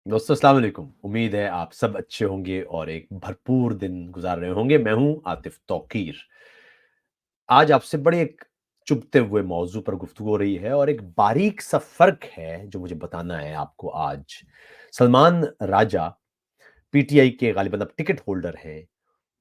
दोस्तों अस्सलाम वालेकुम। उम्मीद है आप सब अच्छे होंगे और एक भरपूर दिन गुजार रहे होंगे। मैं हूँ आतिफ तौकीर। आज आपसे बड़े एक चुभते हुए मौजू पर गुफ्तगू हो रही है और एक बारीक सा फ़र्क है जो मुझे बताना है आपको आज। सलमान राजा पीटीआई के गालिबन अब टिकट होल्डर हैं।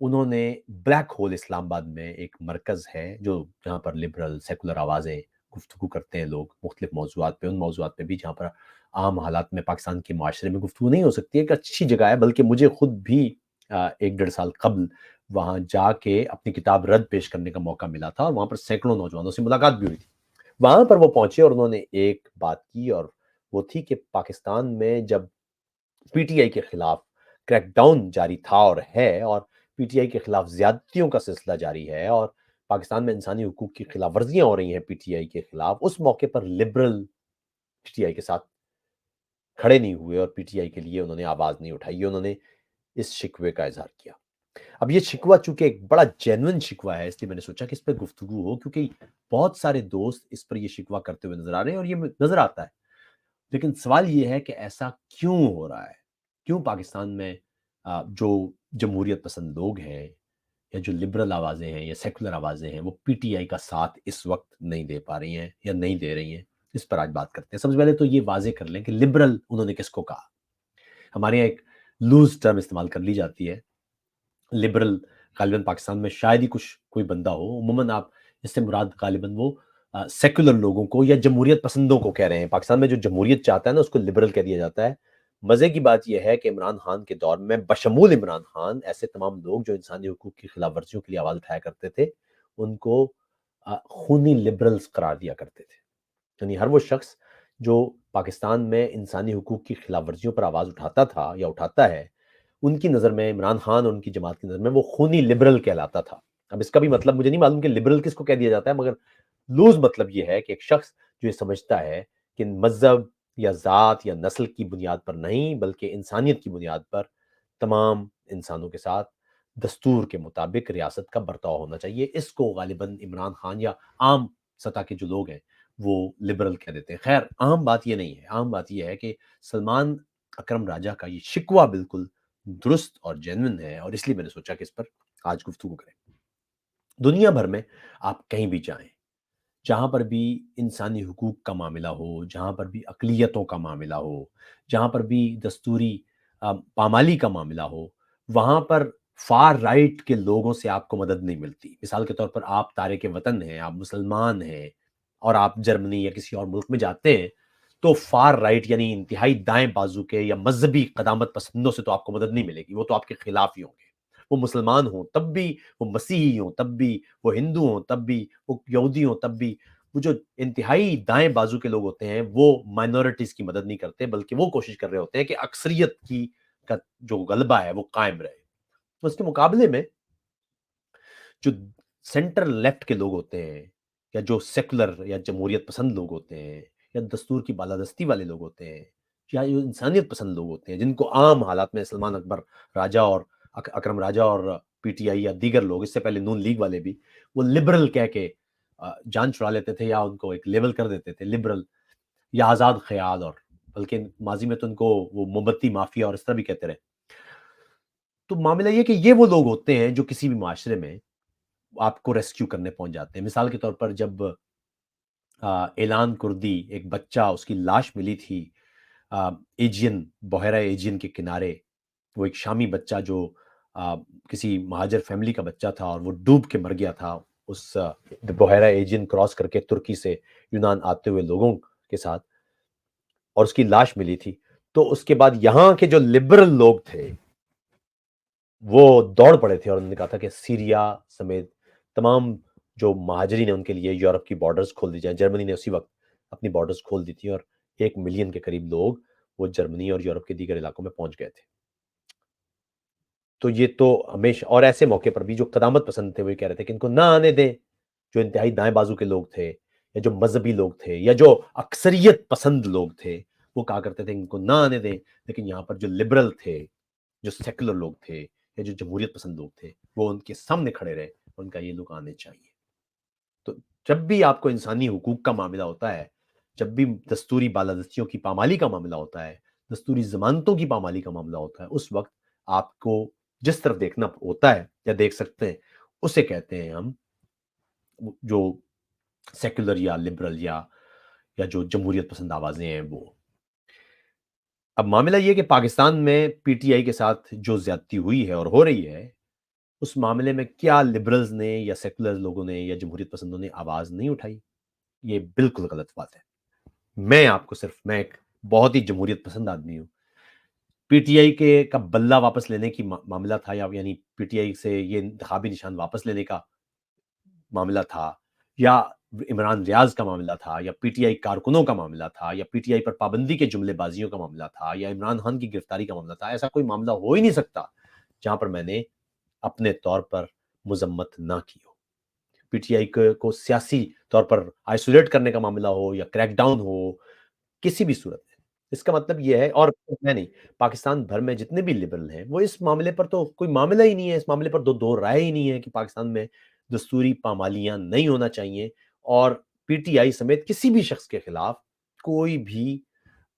उन्होंने ब्लैक होल इस्लामाबाद में एक मरकज़ है जो जहाँ पर लिबरल सेकुलर आवाज़ें गुफ्तगू करते हैं लोग मुख्तलिफ मौज़ूआत पे, उन मौज़ूआत पे भी जहाँ पर आम हालात में पाकिस्तान के माशरे में गुफ्तगू नहीं हो सकती है, एक अच्छी जगह है। बल्कि मुझे खुद भी 1 डेढ़ साल कबल वहाँ जाके अपनी किताब रद्द पेश करने का मौका मिला था और वहाँ पर सैकड़ों नौजवानों से मुलाकात भी हुई थी। वहाँ पर वो पहुँचे और उन्होंने एक बात की और वो थी कि पाकिस्तान में जब पीटीआई के खिलाफ क्रैकडाउन जारी था और है और पीटीआई के खिलाफ ज्यादतियों का सिलसिला जारी है और पाकिस्तान में इंसानी हुकूक की खिलाफ वर्जियां हो रही हैं पीटीआई के खिलाफ, उस मौके पर लिबरल पीटीआई के साथ खड़े नहीं हुए और पीटीआई के लिए उन्होंने आवाज नहीं उठाई। उन्होंने इस शिकवे का इजहार किया। अब ये शिकवा चूंकि एक बड़ा जेन्युइन शिकवा है, इसलिए मैंने सोचा कि इस पर गुफ्तगू हो, क्योंकि बहुत सारे दोस्त इस पर ये शिकवा करते हुए नजर आ रहे हैं और ये नजर आता है। लेकिन सवाल ये है कि ऐसा क्यों हो रहा है? क्यों पाकिस्तान में जो जमहूरियत पसंद लोग हैं या जो लिबरल आवाज़ें हैं या सेकुलर आवाज़ें हैं, वो पीटीआई का साथ इस वक़्त नहीं दे पा रही हैं या नहीं दे रही हैं? इस पर आज बात करते हैं। सबसे पहले तो ये वाज़ेह कर लें कि लिबरल उन्होंने किसको कहा? हमारे यहाँ एक लूज़ टर्म इस्तेमाल कर ली जाती है। लिबरल गालिबन पाकिस्तान में शायद ही कुछ कोई बंदा हो। उमूमन आप इससे मुराद गालिबन वो सेकुलर लोगों को या जमहूरियत पसंदों को कह रहे हैं। पाकिस्तान में जो जमहूरियत चाहता है ना, उसको लिबरल कह दिया जाता है। मज़े की बात ये है कि इमरान खान के दौर में बशमूल इमरान खान ऐसे तमाम लोग जो इंसानी हुकूक की खिलाफ वर्जियों के लिए आवाज़ उठाया करते थे, उनको खूनी लिबरल्स करार दिया करते थे। यानी हर वो शख्स जो पाकिस्तान में इंसानी हुकूक की खिलाफ वर्जियों पर आवाज़ उठाता था या उठाता है, उनकी नज़र में इमरान खान और उनकी जमात की नज़र में वो खूनी लिबरल कहलाता था। अब इसका भी मतलब मुझे नहीं मालूम कि लिबरल किसको कह दिया जाता है, मगर लूज़ मतलब ये है कि एक शख्स जो ये समझता है कि मज़हब या ज़ात या नस्ल की बुनियाद पर नहीं, बल्कि इंसानियत की बुनियाद पर तमाम इंसानों के साथ दस्तूर के मुताबिक रियासत का बर्ताव होना चाहिए। इसको गालिबन इमरान खान या आम सतह के जो लोग हैं, वो लिबरल कह देते हैं। खैर, आम बात ये नहीं है। आम बात ये है कि सलमान अकरम राजा का ये शिकवा बिल्कुल दुरुस्त और जेन्युइन है और इसलिए मैंने सोचा कि इस पर आज गुफ्तगू करें। दुनिया भर में आप कहीं भी जाएँ, जहाँ पर भी इंसानी हुकूक का मामला हो, जहाँ पर भी अक़लियतों का मामला हो, जहाँ पर भी दस्तूरी पामाली का मामला हो, वहाँ पर फ़ार राइट के लोगों से आपको मदद नहीं मिलती। मिसाल के तौर पर आप तारिक वतन हैं, आप मुसलमान हैं और आप जर्मनी या किसी और मुल्क में जाते हैं, तो फ़ार राइट यानी इंतहाई दाएँ बाज़ू के या मज़हबी क़दामत पसंदों से तो आपको मदद नहीं मिलेगी, वो तो आपके खिलाफ ही होंगे। वो मुसलमान हों तब भी, वो मसीही हों तब भी, वो हिंदू हों तब भी, वो यहूदी हों तब भी। वो जो इंतहाई दाएँ बाज़ू के लोग होते हैं, वो माइनॉरिटीज़ की मदद नहीं करते, बल्कि वो कोशिश कर रहे होते हैं कि अक्सरियत की का जो गलबा है, वो कायम रहे। तो उसके मुकाबले में जो सेंटर लेफ्ट के लोग होते हैं या जो सेकुलर या जमहूरियत पसंद लोग होते हैं या दस्तूर की बालादस्ती वाले लोग होते हैं या जो इंसानियत पसंद लोग होते हैं, जिनको आम हालात में सलमान अकबर राजा और अकरम राजा और पीटीआई या दीगर लोग, इससे पहले नून लीग वाले भी, वो लिबरल कह के जान छुड़ा लेते थे या उनको एक लेबल कर देते थे लिबरल या आज़ाद ख्याल, और बल्कि माजी में तो उनको वो मोमबत्ती माफिया और इस तरह भी कहते रहे। तो मामला ये कि ये वो लोग होते हैं जो किसी भी माशरे में आपको रेस्क्यू करने पहुंच जाते हैं। मिसाल के तौर पर जब एलान कुर्दी एक बच्चा, उसकी लाश मिली थी एजियन, बहरा एजियन के किनारे, वो एक शामी बच्चा जो आ, किसी महाजर फैमिली का बच्चा था और वो डूब के मर गया था उस बहरा एजियन क्रॉस करके तुर्की से यूनान आते हुए लोगों के साथ, और उसकी लाश मिली थी। तो उसके बाद यहाँ के जो लिबरल लोग थे वो दौड़ पड़े थे और उन्होंने कहा था कि सीरिया समेत तमाम जो महाजरीन है उनके लिए यूरोप की बॉर्डर्स खोल दी जाए। जर्मनी ने उसी वक्त अपनी बॉर्डर्स खोल दी थी और 1 मिलियन के करीब लोग वो जर्मनी और यूरोप के दीगर इलाकों में पहुंच गए थे। तो ये तो हमेशा, और ऐसे मौके पर भी जो कदामत पसंद थे वो ये कह रहे थे कि इनको ना आने दें। जो इंतहाई दाएं बाजू के लोग थे या जो मजहबी लोग थे या जो अक्सरियत पसंद लोग थे, वो कहा करते थे इनको ना आने दें। लेकिन यहाँ पर जो लिबरल थे, जो सेकुलर लोग थे या जो जमहूरियत पसंद लोग थे, वो उनके सामने खड़े रहे। उनका ये लोग आने चाहिए। तो जब भी आपको इंसानी हुकूक का मामला होता है, जब भी दस्तूरी बालादस्तियों की पामाली का मामला होता है, दस्तूरी ज़मानतों की पामाली का मामला होता है, उस वक़्त आपको जिस तरफ देखना होता है या देख सकते हैं, उसे कहते हैं हम जो सेक्युलर या लिबरल या जो जमहूरियत पसंद आवाज़ें हैं वो। अब मामला ये है कि पाकिस्तान में पीटीआई के साथ जो ज़्यादती हुई है और हो रही है, उस मामले में क्या लिबरल्स ने या सेक्युलर लोगों ने या जमहूरियत पसंदों ने आवाज़ नहीं उठाई? ये बिल्कुल गलत बात है। मैं एक बहुत ही जमहूरियत पसंद आदमी हूँ। पीटीआई के का बल्ला वापस लेने की मामला था या यानी पीटीआई से ये इंतखाबी निशान वापस लेने का मामला था या इमरान रियाज़ का मामला था या पीटीआई कारकुनों का मामला था या पीटीआई पर पाबंदी के जुमलेबाजियों का मामला था या इमरान खान की गिरफ्तारी का मामला था। ऐसा कोई मामला हो ही नहीं सकता, जहाँ पर मैंने अपने तौर पर मज़म्मत ना की हो। पीटीआई को सियासी तौर पर आइसोलेट करने का मामला हो या क्रैकडाउन हो, किसी भी सूरत में। इसका मतलब ये है और मैं नहीं, पाकिस्तान भर में जितने भी लिबरल हैं, वो इस मामले पर तो कोई मामला ही नहीं है, इस मामले पर दो राय ही नहीं है कि पाकिस्तान में दस्तूरी पामालियाँ नहीं होना चाहिए और पीटीआई समेत किसी भी शख्स के खिलाफ कोई भी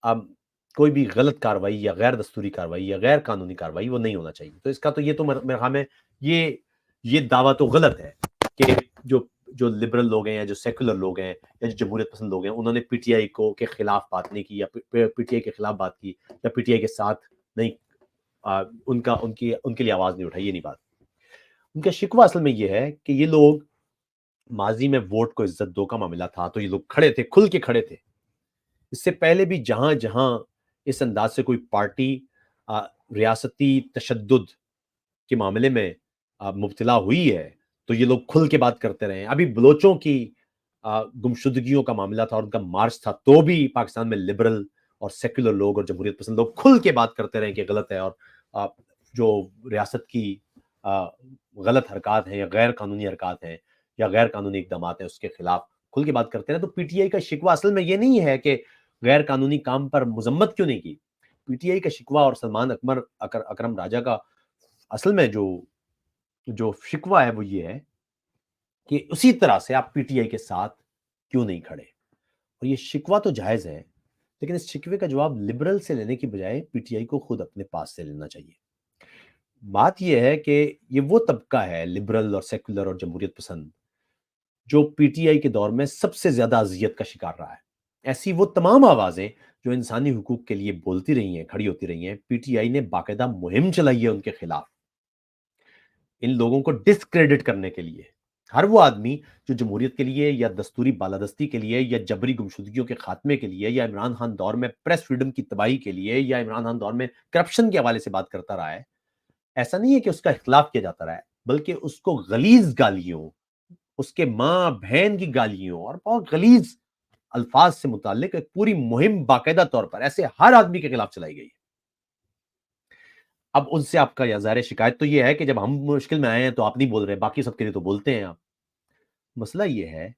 अब कोई भी गलत कार्रवाई या गैर दस्तूरी कार्रवाई या गैर कानूनी कार्रवाई वो नहीं होना चाहिए। तो इसका तो ये तो मेरे ख़्याल में ये ये दावा तो गलत है कि जो जो लिबरल लोग हैं या जो सेक्युलर लोग हैं या जो जमहूरियत पसंद लोग हैं, उन्होंने पीटीआई को के खिलाफ बात नहीं की या पीटीआई के खिलाफ बात की या पीटीआई के साथ नहीं उनका उनकी उनके लिए आवाज़ नहीं उठाई, ये नहीं बात। उनका शिकवा असल में ये है कि ये लोग माज़ी में वोट को इज़्ज़त दो का मामला था, तो ये लोग खड़े थे, खुल के खड़े थे। इससे पहले भी जहाँ-जहाँ इस अंदाज़ से कोई पार्टी रियासती तशद्दुद के मामले में मुब्तला हुई है, तो ये लोग खुल के बात करते रहे हैं। अभी बलोचों की गुमशुदगियों का मामला था और उनका मार्च था, तो भी पाकिस्तान में लिबरल और सेक्युलर लोग और जमहूरियत पसंद लोग खुल के बात करते रहे कि गलत है और अ, जो रियासत की अ, गलत हरकत हैं या गैर कानूनी हरकत हैं या गैर कानूनी इक़दामात हैं, उसके खिलाफ खुल के बात करते रहे। तो पीटीआई का शिकवा असल में ये नहीं है कि गैर कानूनी काम पर मज़म्मत क्यों नहीं की? पीटीआई का शिकवा और सलमान अकरम राजा का असल में जो जो शिकवा है वो ये है कि उसी तरह से आप पीटीआई के साथ क्यों नहीं खड़े? और ये शिकवा तो जायज़ है, लेकिन इस शिकवे का जवाब लिबरल से लेने की बजाय पीटीआई को खुद अपने पास से लेना चाहिए। बात ये है कि ये वो तबका है लिबरल और सेक्युलर और जमहूरियत पसंद, जो पीटीआई के दौर में सबसे ज़्यादा अज़ियत का शिकार रहा है। ऐसी वो तमाम आवाज़ें जो इंसानी हुकूक के लिए बोलती रही हैं, खड़ी होती रही हैं, पीटीआई ने बाकायदा मुहिम चलाई है उनके खिलाफ। इन लोगों को डिस्क्रेडिट करने के लिए। हर वो आदमी जो जमहूरियत के लिए या दस्तूरी बालादस्ती के लिए या जबरी गुमशुदगियों के खात्मे के लिए या इमरान खान दौर में प्रेस फ्रीडम की तबाही के लिए या इमरान खान दौर में करप्शन के हवाले से बात करता रहा है, ऐसा नहीं है कि उसका इख्तिलाफ किया जाता रहा है, बल्कि उसको गलीज़ गालियों, उसके माँ-बहन की गालियों और बहुत गलीज़ अल्फाज से मुताल्लिक एक पूरी मुहिम बाकायदा तौर पर ऐसे हर आदमी के खिलाफ चलाई गई है। अब उनसे आपका या ज़ाहिर है शिकायत तो ये है कि जब हम मुश्किल में आए हैं तो आप नहीं बोल रहे, बाकी सबके लिए तो बोलते हैं आप। मसला ये है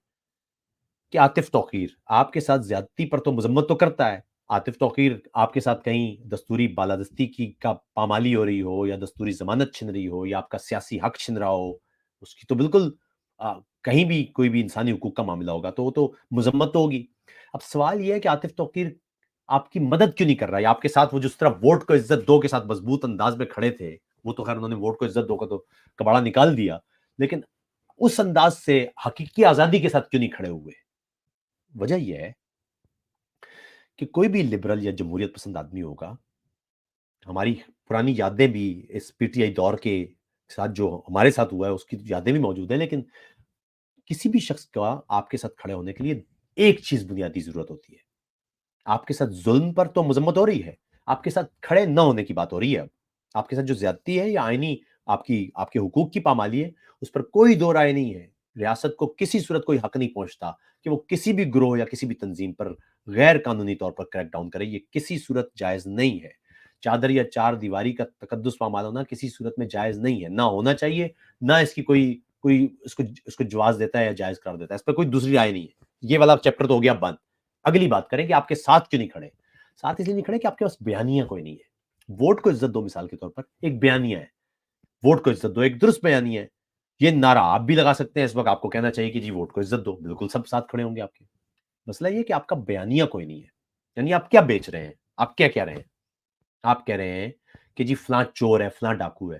कि आतिफ तौकीर आपके साथ ज़्यादती पर तो मज़म्मत तो करता है। आतिफ तौकीर आपके साथ कहीं दस्तूरी बालादस्ती की का पामाली हो रही हो या दस्तूरी ज़मानत छिन रही हो या आपका सियासी हक छिन रहा हो, उसकी तो बिल्कुल कहीं भी कोई भी इंसानी हुकूक का मामला होगा तो वो तो मज़म्मत तो होगी। अब सवाल ये है कि आतिफ तौकीर आपकी मदद क्यों नहीं कर रहा है? आपके साथ वो जिस तरह वोट को इज़्ज़त दो के साथ मज़बूत अंदाज़ में खड़े थे, वो तो ख़ैर उन्होंने वोट को इज़्ज़त दो का तो कबाड़ा निकाल दिया। लेकिन उस अंदाज़ से हकीकी आज़ादी के साथ क्यों नहीं खड़े हुए? वजह ये है कि कोई भी लिबरल या जमहूरियत पसंद आदमी होगा, हमारी पुरानी यादें भी इस पीटीआई दौर के साथ जो हमारे साथ हुआ है, उसकी यादें भी मौजूद हैं, लेकिन किसी भी शख्स का आपके साथ खड़े होने के लिए एक चीज़ बुनियादी ज़रूरत होती है। आपके साथ ज़ुल्म पर तो मज़म्मत हो रही है, आपके साथ खड़े ना होने की बात हो रही है अब। आपके साथ जो ज़्यादती है या आईनी आपकी आपके हुकूक की पामाली है, उस पर कोई दो राय नहीं है। रियासत को किसी सूरत कोई हक नहीं पहुँचता कि वो किसी भी गिरोह या किसी भी तंज़ीम पर गैर कानूनी तौर पर क्रैकडाउन करे, ये किसी सूरत जायज़ नहीं है। चादर या चार दीवारी का तकद्दुस पामाल होना किसी सूरत में जायज़ नहीं है, ना होना चाहिए, ना इसकी कोई कोई इसको इसको जवाज़ देता है या जायज़ करार देता है। इस पे कोई दूसरी राय नहीं है। ये वाला चैप्टर तो हो गया बंद। अगली बात करें कि आपके साथ क्यों नहीं खड़े? साथ इसलिए नहीं खड़े कि आपके पास बयानिया कोई नहीं है। वोट को इज़्ज़त दो मिसाल के तौर पर, एक बयानिया है। वोट को इज़्ज़त दो, एक दुरुस्त बयानिया है। ये नारा आप भी लगा सकते हैं इस वक़्त आपको कहना चाहिए कि जी वोट को इज़्ज़त दो, बिल्कुल सब साथ खड़े होंगे आपके। मसला ये है कि आपका बयानिया कोई नहीं है। यानी आप क्या बेच रहे हैं? आप क्या कह रहे हैं? آپ کہہ رہے ہیں کہ جی فلاں چور ہے، فلاں ڈاکو ہے،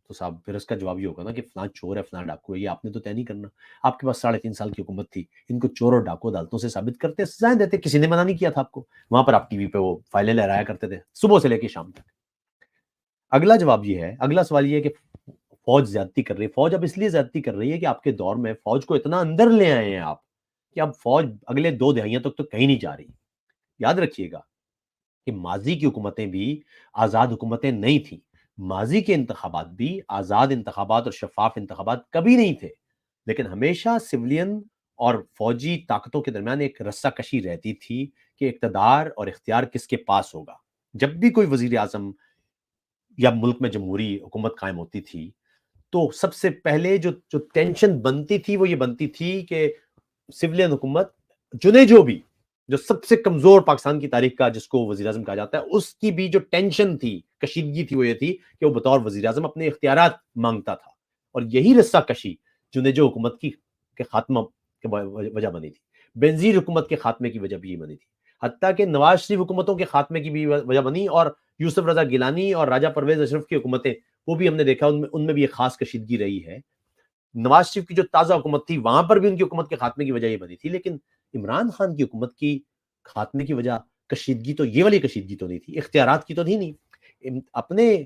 تو صاحب پھر اس کا جواب یہ ہوگا نا کہ فلاں چور ہے، فلاں ڈاکو ہے، یہ آپ نے تو طے نہیں کرنا۔ آپ کے پاس 3.5 سال کی حکومت تھی، ان کو چور اور ڈاکو عدالتوں سے ثابت کرتے سزائیں دیتے، کسی نے منع نہیں کیا تھا آپ کو، وہاں پر آپ ٹی وی پہ وہ فائلیں لہرایا کرتے تھے صبح سے لے کے شام تک۔ اگلا جواب یہ ہے، اگلا سوال یہ ہے کہ فوج زیادتی کر رہی ہے۔ فوج اب اس لیے زیادتی کر رہی ہے کہ آپ کے دور میں فوج کو اتنا اندر لے آئے ہیں آپ کہ اب فوج اگلے 2 دہائیوں تک تو کہیں نہیں جا رہی۔ یاد رکھیے گا کہ ماضی کی حکومتیں بھی آزاد حکومتیں نہیں تھیں، ماضی کے انتخابات بھی آزاد انتخابات اور شفاف انتخابات کبھی نہیں تھے، لیکن ہمیشہ سولین اور فوجی طاقتوں کے درمیان ایک رسہ کشی رہتی تھی کہ اقتدار اور اختیار کس کے پاس ہوگا۔ جب بھی کوئی وزیر اعظم یا ملک میں جمہوری حکومت قائم ہوتی تھی تو سب سے پہلے جو ٹینشن بنتی تھی وہ یہ بنتی تھی کہ سولین حکومت چنے جو سب سے کمزور پاکستان کی تاریخ کا جس کو وزیر اعظم کہا جاتا ہے، اس کی بھی جو ٹینشن تھی، کشیدگی تھی، وہ یہ تھی کہ وہ بطور وزیر اعظم اپنے اختیارات مانگتا تھا، اور یہی رسہ کشی حکومت کے خاتمہ کی وجہ بنی تھی، بینظیر حکومت کے خاتمے کی وجہ بھی یہ بنی تھی، حتیٰ کہ نواز شریف حکومتوں کے خاتمے کی بھی وجہ بنی، اور یوسف رضا گیلانی اور راجہ پرویز اشرف کی حکومتیں، وہ بھی ہم نے دیکھا ان میں بھی ایک خاص کشیدگی رہی ہے۔ نواز شریف کی جو تازہ حکومت تھی وہاں پر بھی ان کی حکومت کے خاتمے کی وجہ یہ بنی تھی، لیکن عمران خان کی حکومت کی خاتمے کی وجہ کشیدگی تو یہ والی کشیدگی تو نہیں تھی، اختیارات کی تو تھی نہیں۔ اپنے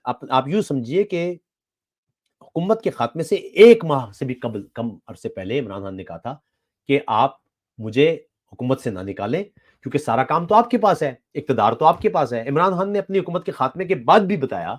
آپ یوں سمجھیے کہ حکومت کے خاتمے سے 1 ماہ سے بھی کم عرصے پہلے عمران خان نے کہا تھا کہ آپ مجھے حکومت سے نہ نکالیں کیونکہ سارا کام تو آپ کے پاس ہے، اقتدار تو آپ کے پاس ہے۔ عمران خان نے اپنی حکومت کے خاتمے کے بعد بھی بتایا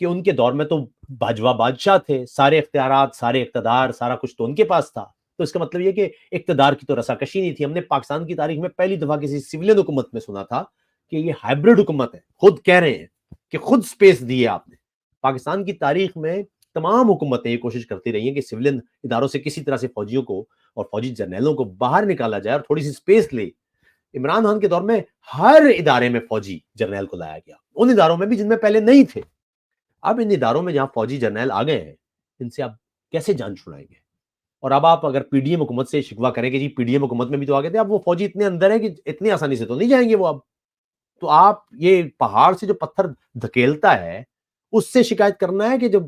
کہ ان کے دور میں تو باجوہ بادشاہ تھے، سارے اختیارات، سارے اقتدار، سارا کچھ تو ان کے پاس تھا۔ تو اس کا مطلب یہ کہ اقتدار کی تو رساکشی نہیں تھی۔ ہم نے پاکستان کی تاریخ میں پہلی دفعہ کسی سولین حکومت میں سنا تھا کہ یہ ہائبرڈ حکومت ہے، خود کہہ رہے ہیں کہ خود سپیس دی ہے آپ نے۔ پاکستان کی تاریخ میں تمام حکومتیں یہ کوشش کرتی رہی ہیں کہ سولین اداروں سے کسی طرح سے فوجیوں کو اور فوجی جرنیلوں کو باہر نکالا جائے اور تھوڑی سی سپیس لے۔ عمران خان کے دور میں ہر ادارے میں فوجی جرنیل کو لایا گیا، ان اداروں میں بھی جن میں پہلے نہیں تھے۔ اب ان اداروں میں جہاں فوجی جرنیل آ گئے ہیں، ان سے آپ کیسے جان چھڑائیں گے؟ اور اب آپ اگر پی ڈی ایم حکومت سے شکوہ کریں کہ جی پی ڈی ایم حکومت میں بھی تو آ گئے تھے، اب وہ فوجی اتنے اندر ہیں کہ اتنی آسانی سے تو نہیں جائیں گے وہ اب۔ تو آپ یہ پہاڑ سے جو پتھر دھکیلتا ہے اس سے شکایت کرنا ہے کہ جب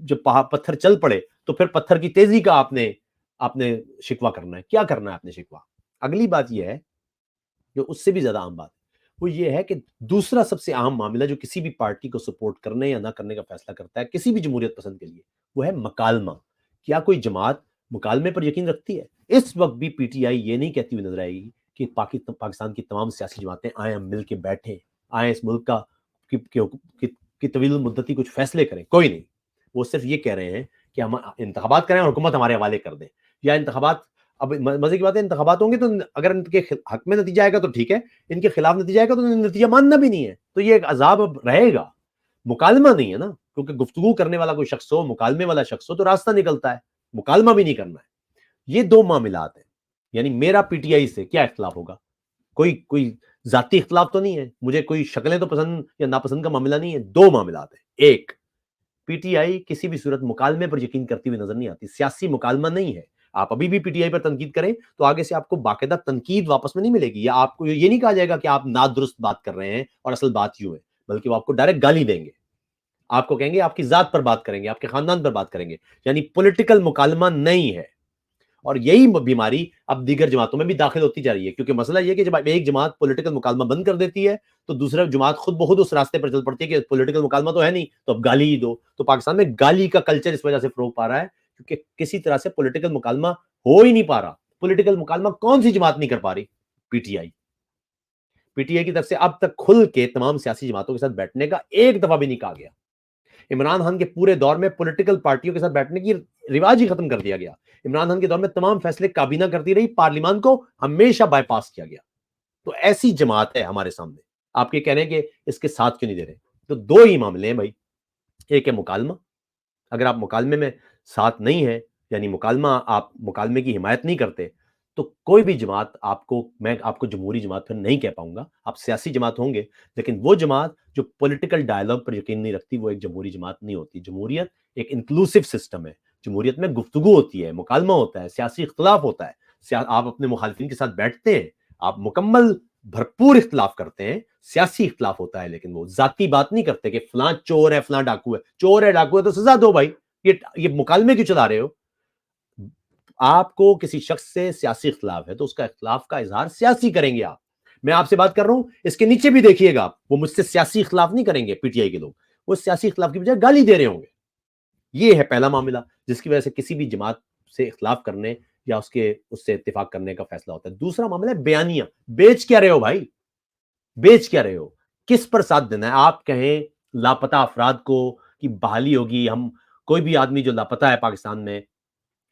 جب پتھر چل پڑے تو پھر پتھر کی تیزی کا آپ نے شکوہ کرنا ہے؟ کیا کرنا ہے آپ نے شکوہ؟ اگلی بات یہ ہے جو اس سے بھی زیادہ عام بات وہ یہ ہے کہ دوسرا سب سے اہم معاملہ جو کسی بھی پارٹی کو سپورٹ کرنے یا نہ کرنے کا فیصلہ کرتا ہے کسی بھی جمہوریت پسند کے لیے، وہ ہے مکالمہ۔ کیا کوئی جماعت مکالمے پر یقین رکھتی ہے؟ اس وقت بھی پی ٹی آئی یہ نہیں کہتی ہوئی نظر آئے گی کہ پاکستان کی تمام سیاسی جماعتیں آئیں ہم مل کے بیٹھیں، آئیں اس ملک کا کی طویل المدتی کچھ فیصلے کریں، کوئی نہیں۔ وہ صرف یہ کہہ رہے ہیں کہ ہم انتخابات کریں اور حکومت ہمارے حوالے کر دیں، یا انتخابات، اب مزے کی بات ہے انتخابات ہوں گے تو اگر ان کے حق میں نتیجہ آئے گا تو ٹھیک ہے، ان کے خلاف نتیجہ آئے گا تو نتیجہ ماننا بھی نہیں ہے۔ تو یہ ایک عذاب اب رہے گا، مکالمہ نہیں ہے نا، کیونکہ گفتگو کرنے والا کوئی شخص ہو، مکالمے والا شخص ہو تو راستہ نکلتا ہے، مکالمہ بھی نہیں کرنا ہے۔ یہ 2 معاملات ہیں، یعنی میرا پی ٹی آئی سے کیا اختلاف ہوگا؟ کوئی ذاتی اختلاف تو نہیں ہے، مجھے کوئی شکلیں تو پسند یا ناپسند کا معاملہ نہیں ہے۔ 2 معاملات ہیں، ایک، پی ٹی آئی کسی بھی صورت مکالمے پر یقین کرتی ہوئی نظر نہیں آتی، سیاسی مکالمہ نہیں ہے۔ آپ ابھی بھی پی ٹی آئی پر تنقید کریں تو آگے سے آپ کو باقاعدہ تنقید واپس میں نہیں ملے گی، یا آپ کو یہ نہیں کہا جائے گا کہ آپ نادرست بات کر رہے ہیں اور اصل بات یوں ہے، بلکہ وہ آپ کو ڈائریکٹ گالی دیں گے، آپ کو کہیں گے، آپ کی ذات پر بات کریں گے، آپ کے خاندان پر بات کریں گے، یعنی پولیٹیکل مکالمہ نہیں ہے۔ اور یہی بیماری اب دیگر جماعتوں میں بھی داخل ہوتی جا رہی ہے، کیونکہ مسئلہ یہ کہ جب ایک جماعت پولیٹیکل مکالمہ بند کر دیتی ہے تو دوسرا جماعت خود بخود اس راستے پر چل پڑتی ہے کہ پولیٹیکل مکالمہ تو ہے نہیں تو اب گالی ہی دو۔ تو پاکستان میں گالی کا کلچر اس وجہ سے فروغ پا رہا ہے کیونکہ کسی طرح سے پولیٹیکل مکالمہ ہو ہی نہیں پا رہا۔ پولیٹیکل مکالمہ کون سی جماعت نہیں کر پا رہی؟ P T I. P T I کی طرف سے اب تک کھل کے تمام سیاسی جماعتوں کے ساتھ بیٹھنے کا ایک دفعہ بھی نہیں کہا گیا۔ عمران خان کے پورے دور میں پولیٹیکل پارٹیوں کے ساتھ بیٹھنے کی رواج ہی ختم کر دیا گیا۔ عمران خان کے دور میں تمام فیصلے کابینہ کرتی رہی، پارلیمان کو ہمیشہ بائی پاس کیا گیا۔ تو ایسی جماعت ہے ہمارے سامنے، آپ یہ کہہ رہے ہیں کہ اس کے ساتھ کیوں نہیں دے رہے؟ تو 2 ہی معاملے ہیں بھائی، ایک ہے مکالمہ، اگر آپ مکالمے میں ساتھ نہیں ہیں، یعنی آپ مکالمے کی حمایت نہیں کرتے تو کوئی بھی جماعت میں آپ کو جمہوری جماعت پھر نہیں کہہ پاؤں گا، آپ سیاسی جماعت ہوں گے، لیکن وہ جماعت جو پولیٹیکل ڈائلاگ پر یقین نہیں رکھتی وہ ایک جمہوری جماعت نہیں ہوتی۔ جمہوریت ایک انکلوسیو سسٹم ہے، جمہوریت میں گفتگو ہوتی ہے، مکالمہ ہوتا ہے، سیاسی اختلاف ہوتا ہے، آپ اپنے مخالفین کے ساتھ بیٹھتے ہیں، آپ مکمل भरपूर इख्तिलाफ करते हैं, सियासी इख्तिलाफ होता है, लेकिन वो ज़ाती बात नहीं करते कि फलां चोर है, फलां डाकू है। चोर है, डाकू है तो सज़ा दो भाई। ये मुकालमे क्यों चला रहे हो? आपको किसी शख्स से सियासी इख्तिलाफ है तो उसका इख्तिलाफ का इज़हार सियासी करेंगे आप। मैं आपसे बात कर रहा हूं, इसके नीचे भी देखिएगा आप, वो मुझसे सियासी इख्तिलाफ नहीं करेंगे पीटीआई के लोग, वो सियासी इख्तिलाफ की बजाय गाली दे रहे होंगे। ये है पहला मामला जिसकी वजह से किसी भी जमात से इख्तिलाफ करने या उससे इत्तेफाक करने का फैसला होता है। दूसरा मामला है बयानिया। बेच क्या रहे हो भाई? बेच क्या रहे हो? किस पर साथ देना है? आप कहें लापता अफराद को कि बहाली होगी, हम कोई भी आदमी जो लापता है पाकिस्तान में,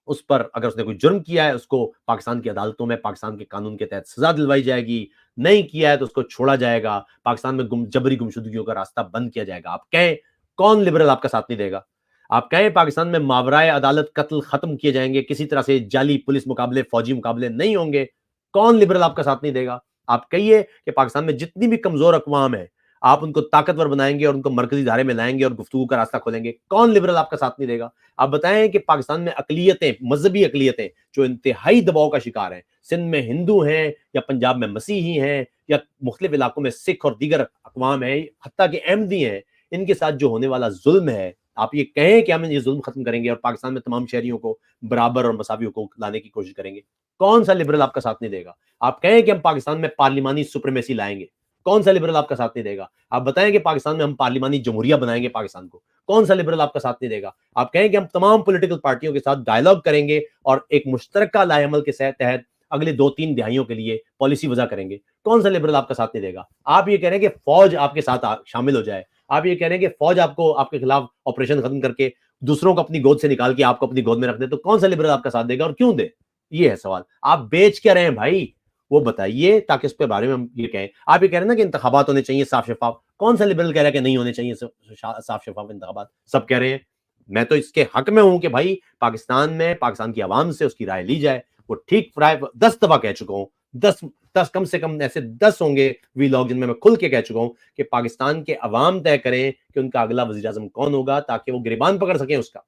उस पर अगर उसने कोई जुर्म किया है, उसको पाकिस्तान की अदालतों में पाकिस्तान के कानून के तहत सजा दिलवाई जाएगी, नहीं किया है तो उसको छोड़ा जाएगा, पाकिस्तान में जबरी गुमशुदगियों का रास्ता बंद किया जाएगा। आप कहें कौन लिबरल आपका साथ नहीं देगा? आप कहें पाकिस्तान में मावराए अदालत कत्ल खत्म किए जाएंगे, किसी तरह से जाली पुलिस मुकाबले, फौजी मुकाबले नहीं होंगे, कौन लिबरल आपका साथ नहीं देगा? आप कहिए कि पाकिस्तान में जितनी भी कमजोर अकवाम है, आप उनको ताकतवर बनाएंगे और उनको मरकजी धारे में लाएंगे और गुफ्तगू का रास्ता खोलेंगे, कौन लिबरल आपका साथ नहीं देगा? आप बताएं कि पाकिस्तान में अकलियतें, मजहबी अकलियतें जो इंतहाई दबाव का शिकार हैं, सिंध में हिंदू हैं या पंजाब में मसीही हैं या मुख्तलिफ इलाकों में सिख और दीगर अकवाम है, हत्ता के अहमदी हैं, इनके साथ जो होने वाला जुल्म है, आप ये कहें कि हम ये जुल्म खत्म करेंगे और पाकिस्तान में तमाम शहरियों को बराबर और मसावी हुकूक लाने की कोशिश करेंगे, कौन सा लिबरल आपका साथ नहीं देगा? आप कहें कि हम पाकिस्तान में पार्लिमानी सुप्रीमेसी लाएंगे, कौन सा लिबरल आपका साथ नहीं देगा? आप बताएं कि पाकिस्तान में हम पार्लिमानी जमहूरिया बनाएंगे पाकिस्तान को, कौन सा लिबरल आपका साथ नहीं देगा? आप कहें कि हम तमाम पॉलिटिकल पार्टियों के साथ डायलॉग करेंगे और एक मुश्तरका लाएअमल के तहत अगले 2-3 दिहाइयों के लिए पॉलिसी वजह करेंगे, कौन सा लिबरल आपका साथ नहीं देगा? आप ये कह रहे हैं कि फौज आपके साथ शामिल हो जाए, आप ये कह रहे हैं कि फौज आपको आपके खिलाफ ऑपरेशन खत्म करके दूसरों को अपनी गोद से निकाल के आपको अपनी गोद में रख दे, तो कौन सा लिबरल आपका साथ देगा और क्यों दे? ये है सवाल। आप बेच क्या रहे हैं भाई, वो बताइए ताकि इस पे बारे में हम ये कहें। आप ये कह रहे हैं ना कि इंतखाबात होने चाहिए साफ शफाफ, कौन सा लिबरल कह रहा है कि नहीं होने चाहिए साफ शफाफ इंतखाबात? सब कह रहे हैं। मैं तो इसके हक में हूं कि भाई पाकिस्तान में पाकिस्तान की आवाम से उसकी राय ली जाए। वो ठीक राय 10 दफा कह चुका हूं, 10 कम से कम ऐसे 10 होंगे वीलॉग जिनमें मैं खुल के कह चुका हूं कि पाकिस्तान के अवाम तय करें कि उनका अगला वजीर आजम कौन होगा, ताकि वो गिरबान पकड़ सकें उसका।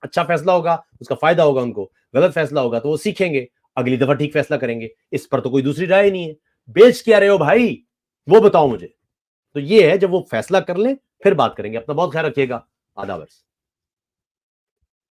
अच्छा फैसला होगा उसका फायदा होगा उनको, गलत फैसला होगा तो वो सीखेंगे, अगली दफा ठीक फैसला करेंगे। इस पर तो कोई दूसरी राय नहीं है। बेच क्या रहे हो भाई, वो बताओ मुझे। तो ये है, जब वो फैसला कर लें फिर बात करेंगे। अपना बहुत ख्याल रखिएगा। आदाब।